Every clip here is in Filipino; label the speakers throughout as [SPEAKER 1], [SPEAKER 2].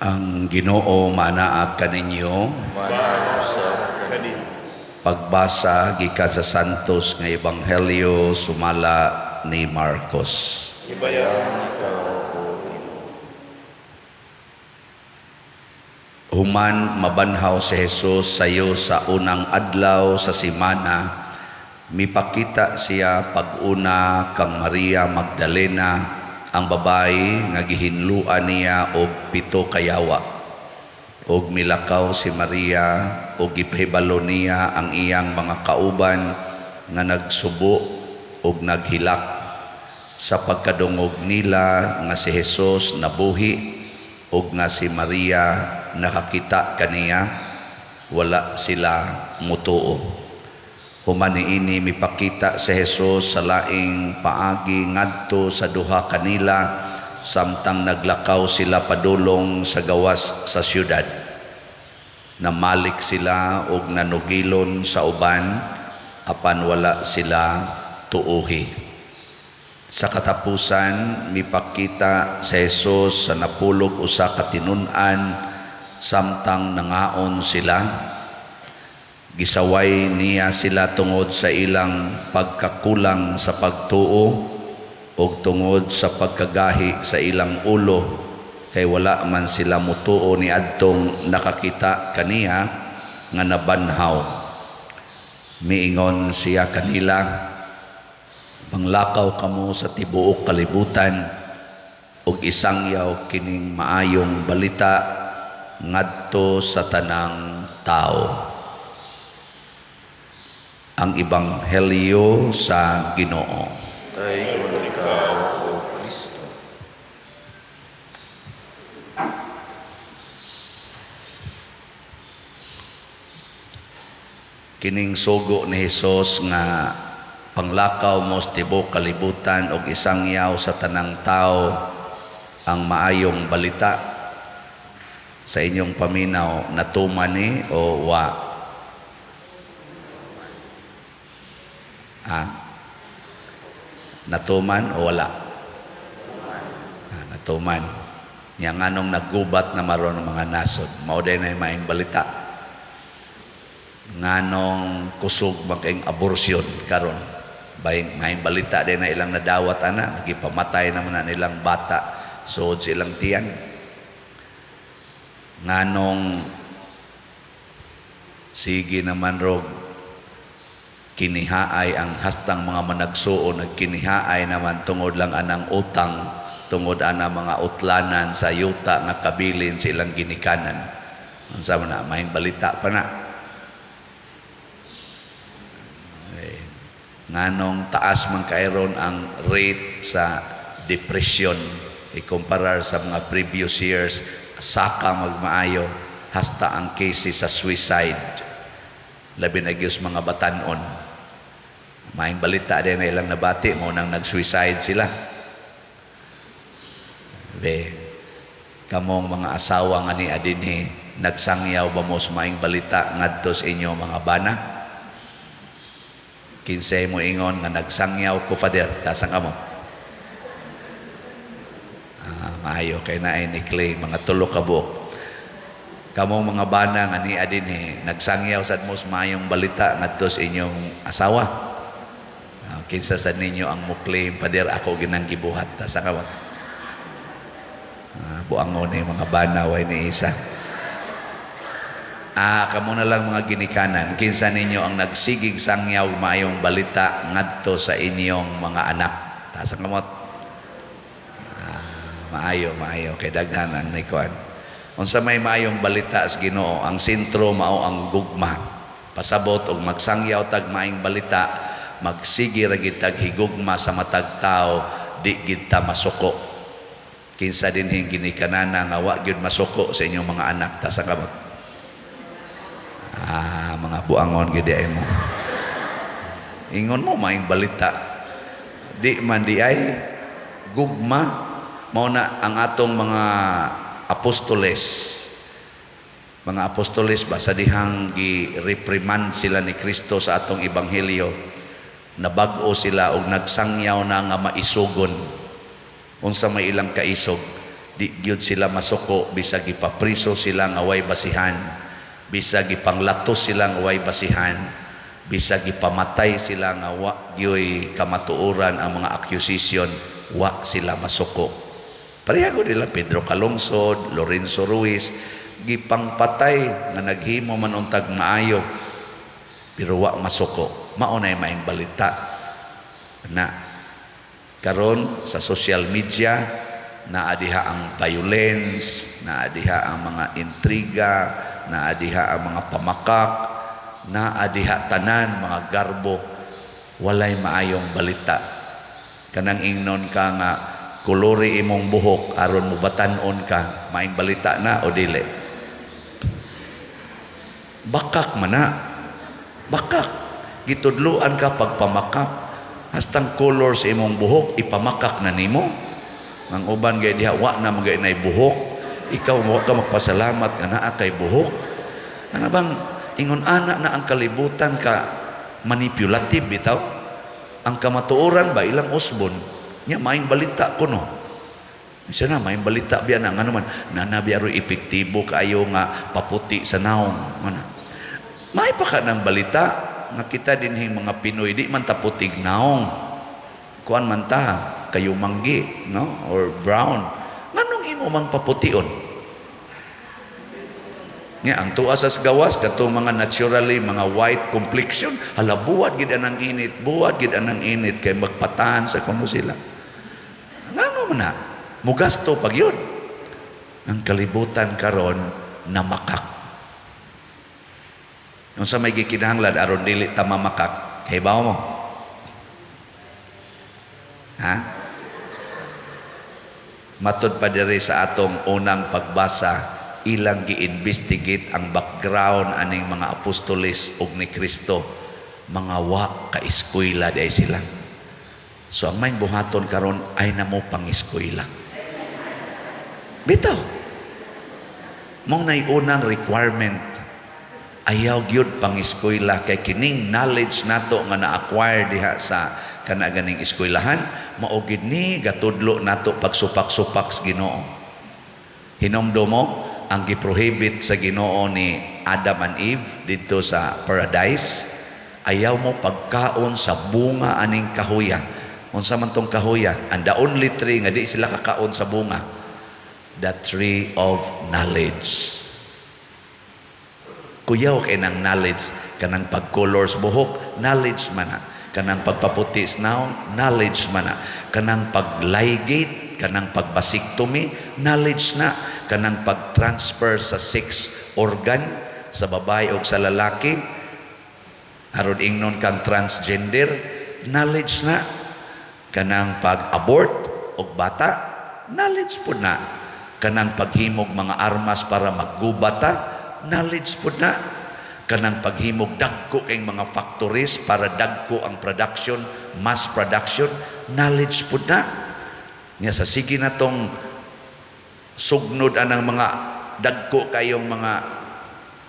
[SPEAKER 1] Ang Ginoo manaag kaninyo. Pagbasa gikan sa Santos nga Ebanghelyo sumala ni Marcos.
[SPEAKER 2] Ibayan ikaw, O Ginoo.
[SPEAKER 1] Human mabanhaw si Jesus sayo sa unang adlaw sa simana, mipakita siya pag-una kang Maria Magdalena, ang babayi nga gihinluan niya og 7 kayawa. Og milakaw si Maria og gipahibalo niya ang iyang mga kauban nga nagsubo og naghilak. Sa pagkadungog nila nga si Jesus nabuhi og nga si Maria nakakita kaniya, wala sila mutuo. Human niini mipakita si Jesus sa laing paagi ngadto sa duha kanila samtang naglakaw sila padulong sa gawas sa syudad. Namalik sila og nanugilon sa uban apan wala sila tuohi. Sa katapusan mipakita si Jesus sa napulog usa ka tinun-an samtang nangaon sila. Gisaway niya sila tungod sa ilang pagkakulang sa pagtuo o tungod sa pagkagahi sa ilang ulo, kay wala man sila mutuo ni adtong nakakita kaniya nga nabanhaw. Miingon siya kanila, "Manglakaw kamo sa tibuok kalibutan ug isangyaw kining maayong balita ngadto sa tanang tao." Ang Ebanghelyo sa Ginoo.
[SPEAKER 2] Dayon ikaw, O Kristo.
[SPEAKER 1] Kining sugo ni Jesus nga panglakaw mo sa tibuok kalibutan ug isangyaw sa tanang tao ang maayong balita. Sa inyong paminaw, natuman ni o wa? Natuman o wala? Natuman. Yang anong naggubat na maron ng mga nasod. Mauday na yung maing balita. Nganong kusog maging abortion karon. Maing balita din na ilang nadawat ana. Nagipamatay naman na nilang bata. Suod silang tiyan. Nganong sige naman rog kinihaay ang hastang mga managsuo, nagkinihaay naman tungod lang anang utang, tungod ana mga utlanan sa yuta nga kabilin silang ginikanan. Unsa man na maing balita pa na. Nganong taas man kayron ang rate sa depression ikumparar sa mga previous years, saka magmaayo hasta ang cases sa suicide. Labi na gyud mga batan-on. Maing balita din na ilang nabati mo nang nag-suicide sila. Kamong mga asawa nga ni adinhi, nagsangyaw ba mo sa maing balita ngadto sa inyo mga bana? Kinsay mo ingon nga nagsangyaw ko fader, tasang kamo. Maayo kay naay ni Clay mga 3 ka buok. Kamong mga bana nga ni adinhi, nagsangyaw sad mo sa maayong balita ngadto sa inyong asawa. Kinsa sa ninyo ang muklaim, "Pader, ako ginang gibuhat." Tasa kawat. Buangon ni mga bana, way ni isa. Kamo na lang mga ginikanan. Kinsa ninyo ang nagsigig sangyaw maayong balita ngadto sa inyong mga anak. Tasa kamot. Maayo. Kay daghan ang nikuan. Unsa may maayong balita sa Ginoo, ang sentro mao ang gugma. Pasabot og magsangyaw tag maayong balita, magsige ra gid tag higugma sa matag tao, di gid ta masuko. Kinsa dinhing ginikanana nga wa gyud masuko sa inyong mga anak, ta sa kamot. Mga buangon gid ay mo. Ingon mo maayong balita. Di man di ay gugma mao na ang atong mga apostoles. Mga apostoles ba sa dihang gi-reprimand sila ni Kristo sa atong ebanghelyo, nabag-o sila og nagsangyaw na nga maisugon. Unsa may ilang kaisog, Di gyud sila masuko bisag ipapriso sila nga way basihan, bisag ipanglatos sila nga way basihan, bisag ipamatay sila nga wa gyoy kamatuoran ang mga accusation, wa sila masuko. Pareho nila Pedro Calungsod, Lorenzo Ruiz, gipangpatay nga naghimo man untag maayo, pero wa masuko. Mao nay maayong balita na karon sa social media naadiha ang violence, naadiha ang mga intriga, naadiha ang mga pamakak, naadiha tanan mga garbo, walay maayong balita. Kanang ingnon ka nga kulori imong buhok aron mo batan-on ka, maayong balita na o dili? Bakak man na. Bakak. Gitudluan ka pagpamakak. Hastang colors imong buhok ipamakak na nimo. Ang uban gay diha wa na magay nay buhok, ikaw wa ka magpasalamat nga naa kay buhok. Ano bang ingon ana na ang kalibutan ka manipulative bitaw? Ang kamatuoran ba ilang usbon nya maayong balita kuno. Isa na maayong balita biya na ngano man nanabi aroy epektibo kaayo nga paputi sa naong. May pa ka ng balita nga kita dinhing mga Pinoy di man ta putig naong. Kuan man ta kayo manggi, no? Or brown. Nganong imo mang papution? Nga ang tuwa sa gawas katong mga naturally mga white complexion, hala buwat gid anang init, buwat gid anang init kay magpatahan sa kuno sila. Ngano man na? Mugasto pag yun. Ang kalibutan karon na makak. Nung sa may gikinahanglan aron dili ta mamakak, hibaw mo. Ha? Matod pa diri sa atong unang pagbasa, ilang gi-investigate ang background aning mga apostoles ug ni Kristo. Mga wa ka-eskwela day sila. So ang may buhaton karon ay namo pang-eskwela. Bitaw. Mong nay unang requirement ayaw gyud pang-eskwela kay kining knowledge nato nga na-acquire diha sa kana ganing eskwelahan mao gid ni gatudlo nato pagsupak-supak sa Ginoo. Hinomdo mo ang giprohibit sa Ginoo ni Adam and Eve dito sa paradise, ayaw mo pagkaon sa bunga aning kahuya. Unsa man tong kahuya? And the only tree nga di sila kakaon sa bunga, the tree of knowledge. Kuyaw kay ng knowledge, kanang pag-colors buhok, knowledge man na. Kanang pagpaputi sa knowledge man na. Kanang pag-ligate, kanang pag-vasectomy, knowledge na. Kanang pag-transfer sa sex organ sa babae o sa lalaki, aron ingnon kang transgender, knowledge na. Kanang pag-abort o bata, knowledge po na. Kanang paghimog mga armas para maggubata, knowledge po na. Kanang paghimog dagko kay mga factories para dagko ang production, mass production, knowledge po na. Nga sa sige na tong sugnod anang mga dagko kayong mga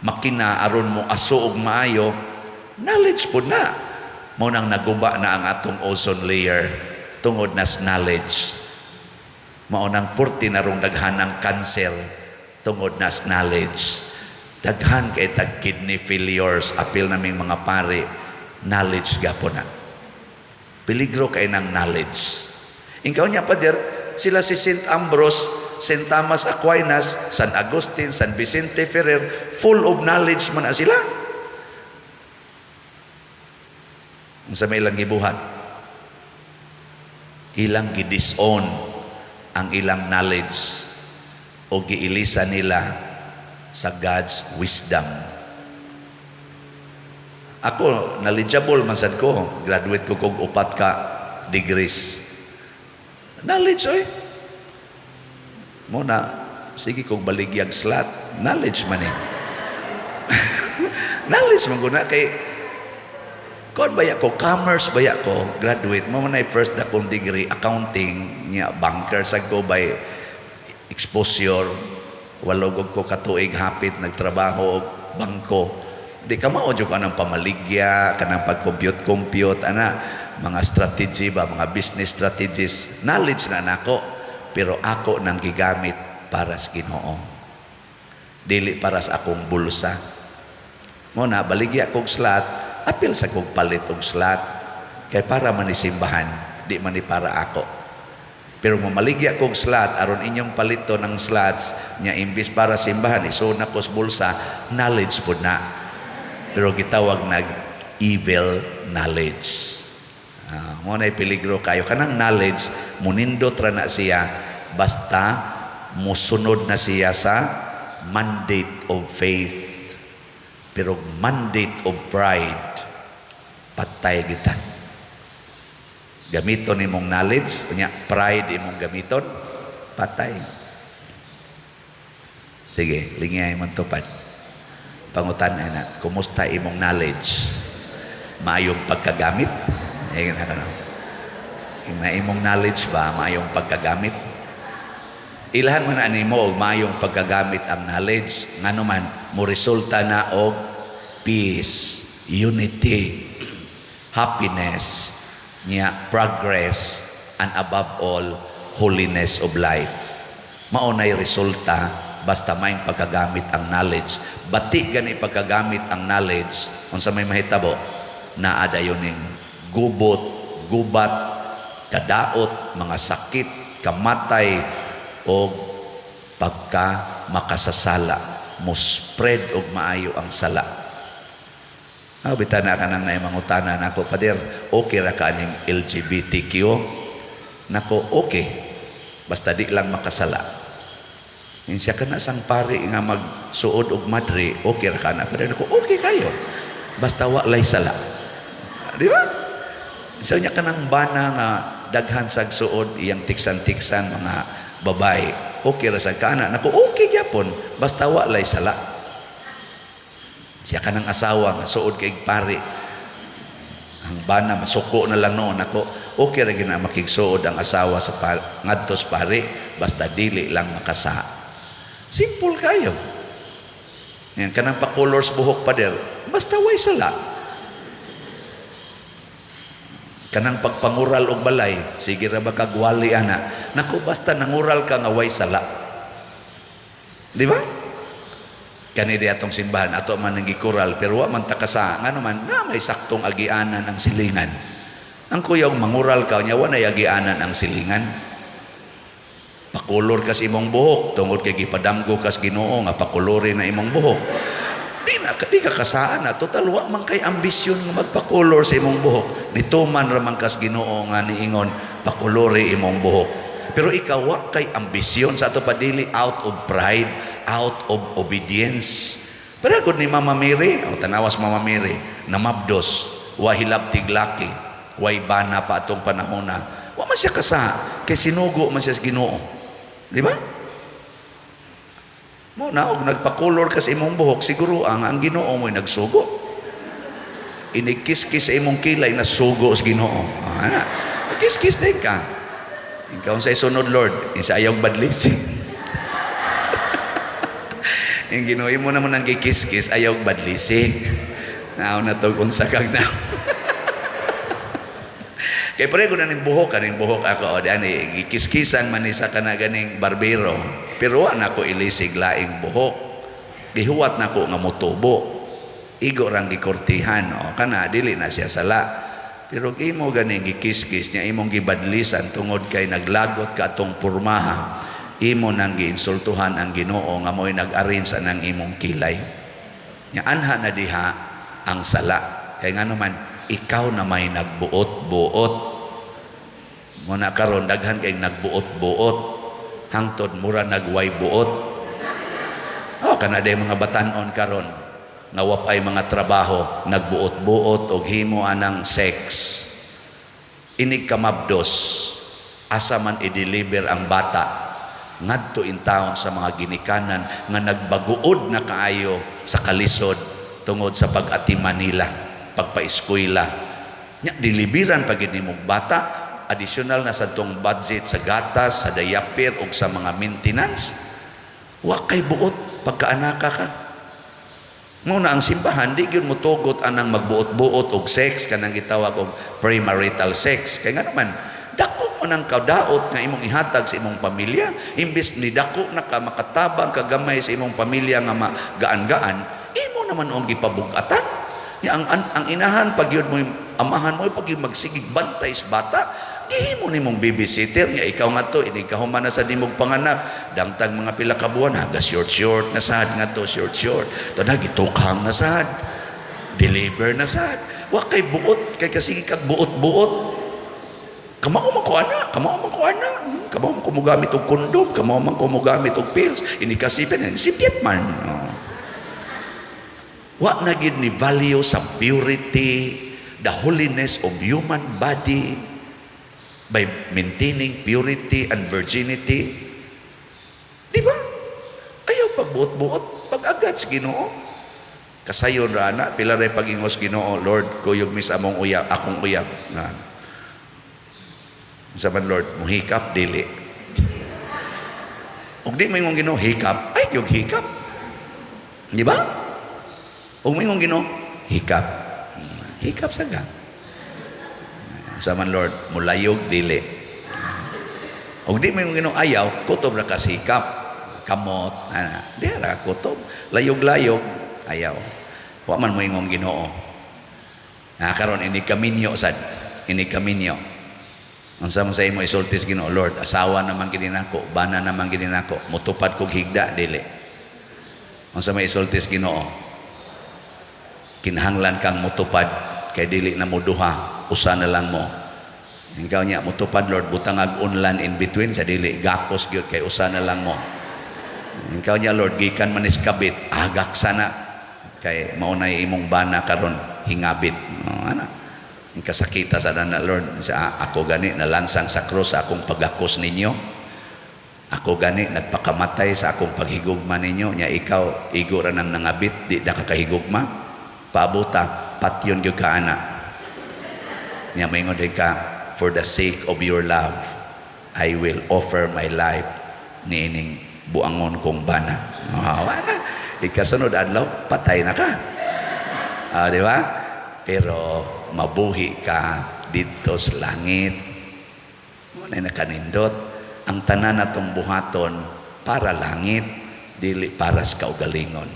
[SPEAKER 1] makina aron mo aso og maayo, knowledge po na. Mo nang naguba na ang atong ozone layer tungod nas knowledge. Mao nang purti na rong daghanang cancer tungod nas knowledge. Daghan kay tag kidney failures, apil naming mga pare, knowledge gapo na. Peligro kay ng knowledge. Ingkaw niya pa der, sila si St. Ambrose, St. Thomas Aquinas, San Agustin, San Vicente Ferrer, full of knowledge man na sila. Ang sa may ilang gibuhat, ilang gidisown ang ilang knowledge o giilisa nila sa God's wisdom. Ako, knowledgeable man sad ko. Graduate ko kong 4 ka degrees. Knowledge, oy. Muna, sige kong baligyag slat. Knowledge man eh. Knowledge man guna kay kon baya ko, commerce baya ko, graduate. Mo na first akong degree, accounting, niya, banker sa ko by exposure. Walog ko katuig hapit nagtrabaho og bangko. Di ka maudyo ka ng pamaligya, ka ng pag-compute, ana, mga strategy ba, mga business strategies. Knowledge na nako. pero ako nang gigamit para sa Ginoo. Dili para sa akong bulsa. Mo na baligya kog slot, apil sa kog palit og slot kay para man ni simbahan, di man ni para ako. Pero mamaligya kog slot aron inyong palito ng slots nya imbis para simbahan iso na ko sa bulsa, knowledge pud na. Pero gitawag nag evil knowledge. Mo na peligro kayo kanang knowledge munindot ra na siya basta musunod na siya sa mandate of faith. Pero mandate of pride patay kita. Gamiton imong knowledge, kunya pride imong gamiton, patay. Sige, lingay imong tupad. Pangutan na, kumusta imong knowledge? Maayong pagkagamit? Ayan na ka na. Imong knowledge ba, maayong pagkagamit? Ilahan man ani mo og maayong pagkagamit ang knowledge, ngano man mo resulta na og peace, unity, happiness, niya progress, and above all, holiness of life. Maunay resulta basta may pagkagamit ang knowledge. Bati gani pagkagamit ang knowledge, unsa may mahitabo, naa dayoning gubot, gubat, kadaot, mga sakit, kamatay, o pagka makasasala, mo spread og maayo ang sala. Bitana ka nang naimangutana nako, Pader, okay ra ka aning LGBTQ? Nako, okay. Basta di lang makasala. Siya ka na sang pari nga magsuod og madre, okay ra ka na. Pader, nako, okay kayo. Basta walay sala. Di ba? Siya niya ka nang bana nga daghan sag suod, iyang tiksan-tiksan mga babae. Okay ra sa kana. Nako, okay gyapon. Basta walay sala. Siya ka ng asawa nga suod kay pari. Ang bana masuko na lang noon ako. Okay ra gina makigsuod ang asawa sa ngadto sa pari basta dili lang makasa. Simple kayo. Yan kanang pa-colors buhok Pader. Basta way sala. Kanang pagpangural og balay, sige ra ba kagwali ana. Nako basta nangural ka nga way sala. Di ba? Kani di atong simbahan ato man nang gikural pero wa man takasa ngano man na may saktong agianan ang silingan. Ang kuyang mangural ka nya wa na agianan ang silingan. Pakulor ka sa imong buhok tungod kay gipadamgo kas Ginoo nga pakulore na imong buhok. Di ka kasaan na total wa man kay ambisyon nga magpakulor sa imong buhok. Nituman ra man kas Ginoo nga niingon pakulore imong buhok. Pero ikaw wa kay ambisyon sa ato padili out of pride, out of obedience. Pero gud ni Mama Mary, o tanawas Mama Mary, namabdos, wa hilabtig laki, wa bana pa atong panahona. Wa man siya kasa kay sinugo man siya sa Ginoo. Di ba? Mo na og nagpakulor ka sa imong buhok, siguro ang Ginoo mo'y nagsugo. Inikis-kis sa imong kilay na sugo sa Ginoo. Ana, kis-kis din ka. Ikaw sa isunod Lord, isa ayaw badlis. Yung Ginoo mo naman ang kikis-kis, ayaw badlis. Naaw na to kung sakag na. Kaya pare ko na ning buhok ako o diyan gikis-kisan man isa ka na ganing barbero. Pero wa na ko ilisig laing buhok. Gihuwat na ko nga motubo. Igo rang gikortihan o kana dili na siya sala. Pero imo ganing gikis-kis niya imong gibadlisan tungod kay naglagot ka atong pormaha. Imo nang giinsultuhan ang Ginoo nga mo'y nag-arrange nang imong kilay. Nya anha na diha ang sala. Kay ngano man ikaw na may nagbuot-buot. Muna karon daghan kay nagbuot-buot. Hangtod mura nagway buot. Oh, kana day mga batan-on karon nga wapay mga trabaho, nagbuot-buot og himo anang sex. Inig kamabdos asa man i-deliver ang bata ngadto in town sa mga ginikanan nga nagbaguod na kaayo sa kalisod tungod sa pag-atiman nila, pagpa-eskwela. Nya diliberan pag inimog bata, additional na sa tong budget sa gatas, sa diaper ug sa mga maintenance. Wa kay buot pagkaanaka ka. Muna ang simbahan di gyud motugot anang magbuot-buot og sex kanang gitawag og premarital sex. Kay nga naman dako mo nang kadaot nga imong ihatag sa imong pamilya, imbis ni dako na ka makatabang kagamay sa imong pamilya nga magaan-gaan, imo naman ang gipabugatan. Ang inahan pag yun mo, amahan mo pag yun magsigig bantay sa bata, di mo nimong babysitter nga ikaw nga to, ini kahuman na sa dimog panganak, dangtang mga pila ka buwan, haga short na sad nga to, short to na gitukhang na sad, deliver na sad, wa kay buot, kay kasigi kag buot kamao man ko ana, kamao man ko mogamit og kondom, kamao man ko mogamit og pills, ini kasipit man. Wa na gid ni value sa purity, the holiness of human body by maintaining purity and virginity. Di ba? Ayaw pagbuot-buot, pag-agad sa Ginoo. Kasayon ra na, pila ray pag-ingos Ginoo, Lord, kuyog mis among uyab, akong uyab. Saban Lord, muhikap dili. Ug di mo ingong Ginoo hikap, ay gyud hikap. Di ba? Ug mo ingong Ginoo hikap. Hikap saga. Saman Lord, mulayog dili. Ug di mo ingong Ginoo ayaw, kutob na kasihikap. Kamot, di ra kutob. Layog-layog, ayaw. Wa man mo ingong Ginoo. Karon ini kaminyo sad. Ini kaminyo. Unsa man sa imo isultis Ginoo, Lord, asawa naman gid nako, bana naman gid nako, mutupad kog higda dili. Unsa may isultis Ginoo? Kinahanglan kang mutupad kay dili na mo duha, usa na lang mo. Ikaw nya mutupad Lord, butang ag unlan in between sa dili, gakos gyud kay usa na lang mo. Ikaw nya Lord, gikan man is kabit, agak sana kay maunay imong bana karon hingabit. Ana. Kasakita sa dana Lord, sa ako gani nalansang sa krus sa akong pagakos ninyo, ako gani nagpakamatay sa akong paghigugma ninyo, nya ikaw igo ra nang nangabit di na kakahigugma, paabuta patyon gyud ka ana, nya maingon ka, for the sake of your love I will offer my life niining buangon kong bana. Wala ikasunod adlaw patay na ka, di ba? Pero mabuhi ka dito sa langit. Muna nakanindot ang tanan natong buhaton para langit, dili para sa kaugalingon.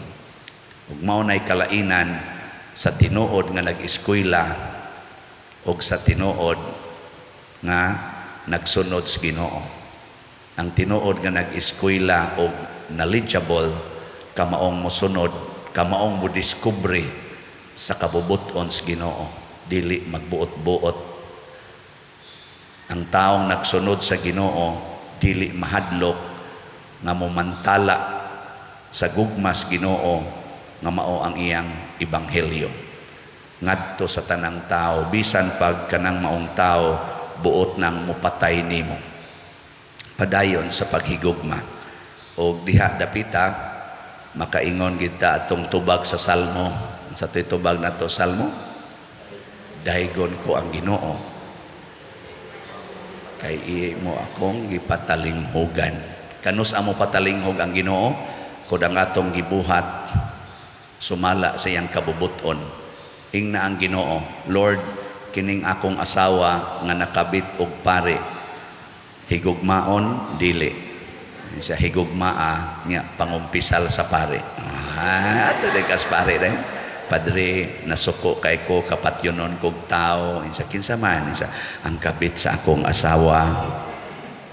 [SPEAKER 1] Ug mao nay kalainan sa tinuod nga nag-eskwela ug sa tinuod nga nagsunod sa Ginoo. Ang tinuod nga nag-eskwela ug knowledgeable, kamaong mosunod, kamaong mo diskubre sa kabubuton sa Ginoo, dili magbuot-buot. Ang taong nagsunod sa Ginoo dili mahadlok nga momantala sa gugmas Ginoo nga mao ang iyang ebanghelyo ngadto sa tanang tao, bisan pag kanang maong tao buot nang mupatay nimo padayon sa paghigugma. O diha dapita makaingon kita atong tubag sa Salmo. Sa tubag na to Salmo, daygon ko ang Ginoo kay imo akong gipatalinghogan. Kanus amo patalinghog ang Ginoo kud ang atong gibuhat sumala sa iyang kabubuton. Ingna ang Ginoo, Lord, kining akong asawa nga nakabit og pare, higugmaon dili. Sa higugmaa niya pangumpisal sa pare. Ato dekas pare dai. Padre, nasuko kay ko kapatyonon kog tao, insa kinsa man, insa ang kabit sa akong asawa,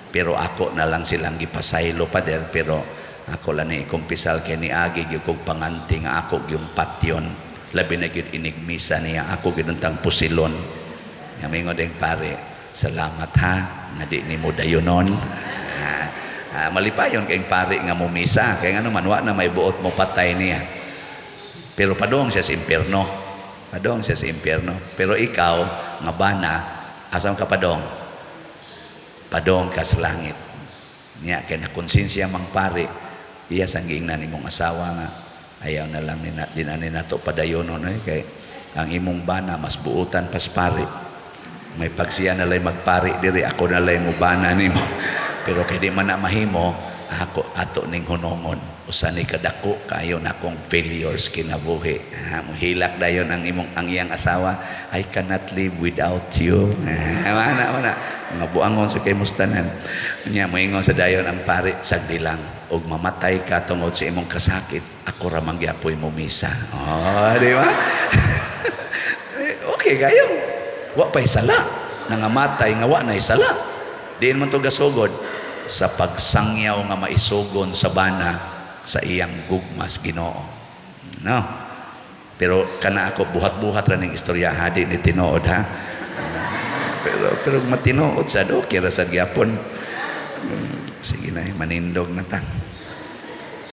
[SPEAKER 1] pero ako na lang silang gipasaylo, Pader, pero ako lang ni kumpisal kay ni agi gyud kog panganti nga ako gyung patyon, labi na gyud inigmisa niya ako gyud untang pusilon. Nga mingon ding pare, salamat ha nga di nimo dayonon. Malipayon kay pare nga mumisa, kay ngano man wa na may buot mo patay niya. Pero padong siya sa impyerno. Padong siya sa impyerno. Pero ikaw, nga bana, asam ka padong? Padong ka sa langit. Niya, kaya nakonsensya mang pare, iya sangging na nimong asawa nga, ayaw na lang dinanin nato padayonon. Kaya ang imong bana, mas buutan pas pare. May pagsiya na lang magpare diri, ako na lang mo bana nimo. Pero kaya di man na mahimo, ako ato ning hunongon. usa ni kadako kayo na kong failures kinabuhi. Muhilak dayon ang iyang asawa, I cannot live without you. Mana mga buangon sa kay mustanan. Nya moingon sa dayon ang pare, sagdi lang og mamatay ka tungod sa imong kasakit, ako ra mangyapoy mo misa. Oh, di ba? Okay kayo. Wa pay sala. Nangamatay nga wa nay sala. Diin man to gasugod sa pagsangyaw nga maisugon sa bana sa iyang gugmas Ginoo. No. Pero kana ako buhat-buhat ra ning istorya hadi ni tinuod ha. Pero matinuod sa do kira sa gyapon. Sige na manindog na ta.